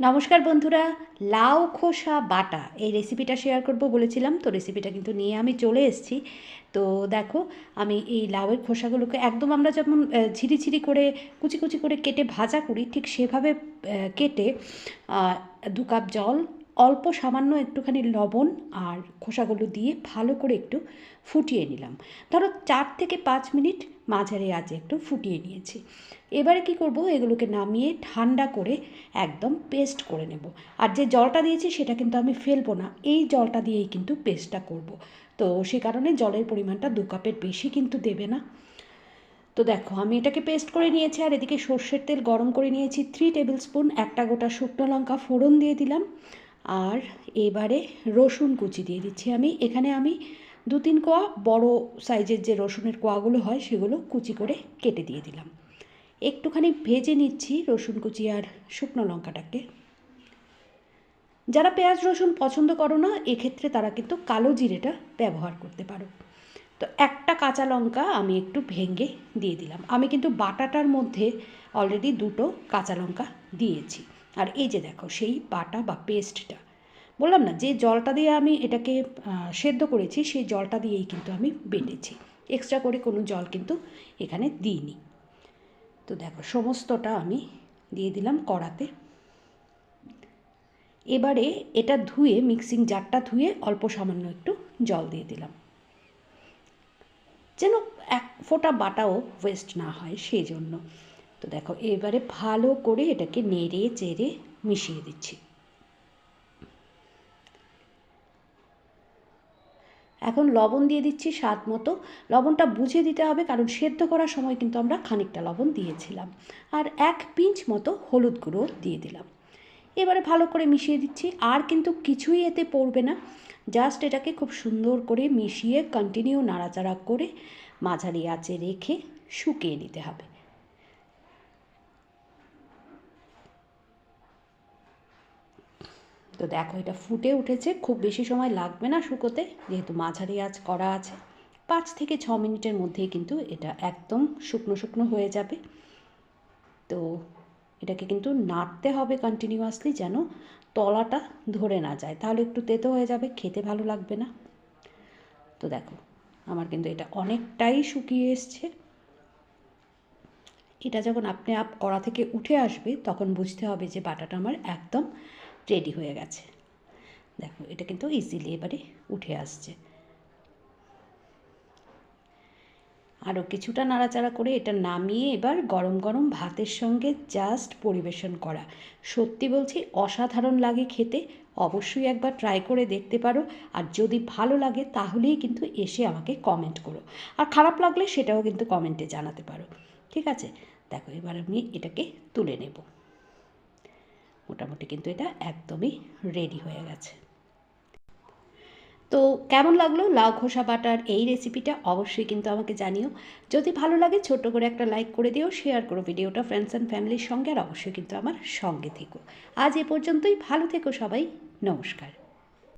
নমস্কার বন্ধুরা, লাউ খোসা বাটা এই রেসিপিটা শেয়ার করব বলেছিলাম। তো রেসিপিটা কিন্তু নিয়ে আমি চলে এসেছি। তো দেখো, আমি এই লাউয়ের খোসাগুলোকে একদম আমরা যেমন ঝিরি করে কুচি কুচি করে কেটে ভাজা করি, ঠিক সেভাবে কেটে 2 কাপ জল, অল্প সামান্য একটুখানি লবণ আর খোসাগুলো দিয়ে ভালো করে একটু ফুটিয়ে নিলাম। ধরো 4 থেকে 5 মিনিট মাঝারি আঁচে একটু ফুটিয়ে নিয়েছি। এবারে কি করব, এগুলোকে নামিয়ে ঠান্ডা করে একদম পেস্ট করে নেব। আর যে জলটা দিয়েছি সেটা কিন্তু আমি ফেলবো না, এই জলটা দিয়েই কিন্তু পেস্টটা করব। তো সে কারণে জলের পরিমাণটা 2 কাপের বেশি কিন্তু দেবে না। তো দেখো, আমি এটাকে পেস্ট করে নিয়েছি। আর এদিকে সর্ষের তেল গরম করে নিয়েছি 3 টেবিল স্পুন, একটা গোটা শুকনো লঙ্কা ফোড়ন দিয়ে দিলাম। আর এবারে রসুন কুচি দিয়ে দিচ্ছি। এখানে আমি 2-3 কোয়া বড় সাইজের যে রসুনের কোয়াগুলো হয় সেগুলো কুচি করে কেটে দিয়ে দিলাম। একটুখানি ভেজে নিচ্ছি রসুন কুচি আর শুকনো লঙ্কাটাকে। যারা পেঁয়াজ রসুন পছন্দ করো না, এক্ষেত্রে তারা কিন্তু কালো জিরেটা ব্যবহার করতে পারো। তো একটা কাঁচা লঙ্কা আমি একটু ভেঙে দিয়ে দিলাম। আমি কিন্তু বাটাটার মধ্যে অলরেডি 2টো কাঁচা লঙ্কা দিয়েছি। আর এই যে দেখো, সেই বাটা বা পেস্টটা বললাম না, যে জলটা দিয়ে আমি এটাকে সেদ্ধ করেছি সেই জলটা দিয়েই কিন্তু আমি বেটেছি। এক্সট্রা করে কোনো জল কিন্তু এখানে দিইনি। তো দেখো, সমস্তটা আমি দিয়ে দিলাম কড়াতে। এবারে এটা ধুয়ে, মিক্সিং জারটা ধুয়ে অল্প সামান্য একটু জল দিয়ে দিলাম, যেন এক ফোঁটা বাটাও ওয়েস্ট না হয় সেই জন্য। তো দেখো, এবারে ভালো করে এটাকে নেড়ে চেড়ে মিশিয়ে দিচ্ছি। এখন লবণ দিয়ে দিচ্ছি স্বাদ মতো। লবণটা বুঝে দিতে হবে, কারণ সেদ্ধ করার সময় কিন্তু আমরা খানিকটা লবণ দিয়েছিলাম। আর 1 পিঞ্চ মতো হলুদ গুঁড়ো দিয়ে দিলাম। এবারে ভালো করে মিশিয়ে দিচ্ছি। আর কিন্তু কিছুই এতে পড়বে না, জাস্ট এটাকে খুব সুন্দর করে মিশিয়ে কন্টিনিউ নাড়াচাড়া করে মাঝারি আঁচে রেখে শুকিয়ে নিতে হবে। তো দেখো, এটা ফুটে উঠেছে। খুব বেশি সময় লাগবে না শুকোতে, যেহেতু মাঝারি আঁচ করা আছে। 5 থেকে 6 মিনিটের মধ্যেই কিন্তু এটা একদম শুকনো শুকনো হয়ে যাবে। তো এটাকে কিন্তু নাড়তে হবে কন্টিনিউয়াসলি, যেন তলাটা ধরে না যায়, তাহলে একটু তেতো হয়ে যাবে, খেতে ভালো লাগবে না। তো দেখো, আমার কিন্তু এটা অনেকটাই শুকিয়ে এসছে। এটা যখন আপনি কড়া থেকে উঠে আসবে তখন বুঝতে হবে যে বাটাটা আমার একদম রেডি হয়ে গেছে। দেখো, এটা কিন্তু ইজিলি এবারে উঠে আসছে। আরও কিছুটা নাড়াচাড়া করে এটা নামিয়ে এবার গরম গরম ভাতের সঙ্গে জাস্ট পরিবেশন করা। সত্যি বলছি, অসাধারণ লাগে খেতে। অবশ্যই একবার ট্রাই করে দেখতে পারো। আর যদি ভালো লাগে তাহলেই কিন্তু এসে আমাকে কমেন্ট করো। আর খারাপ লাগলে সেটাও কিন্তু কমেন্টে জানাতে পারো। ঠিক আছে? দেখো, এবার আমি এটাকে তুলে নেব। মোটামুটি কিন্তু এটা একদমই রেডি হয়ে গেছে। তো কেমন লাগলো লাউ খোসা বাটার এই রেসিপিটা অবশ্যই কিন্তু আমাকে জানিও। যদি ভালো লাগে ছোট্ট করে একটা লাইক করে দিও, শেয়ার করো ভিডিওটা ফ্রেন্ডস অ্যান্ড ফ্যামিলির সঙ্গে। আর অবশ্যই কিন্তু আমার সঙ্গে থেকো। আজ এ পর্যন্তই। ভালো থেকো সবাই। নমস্কার।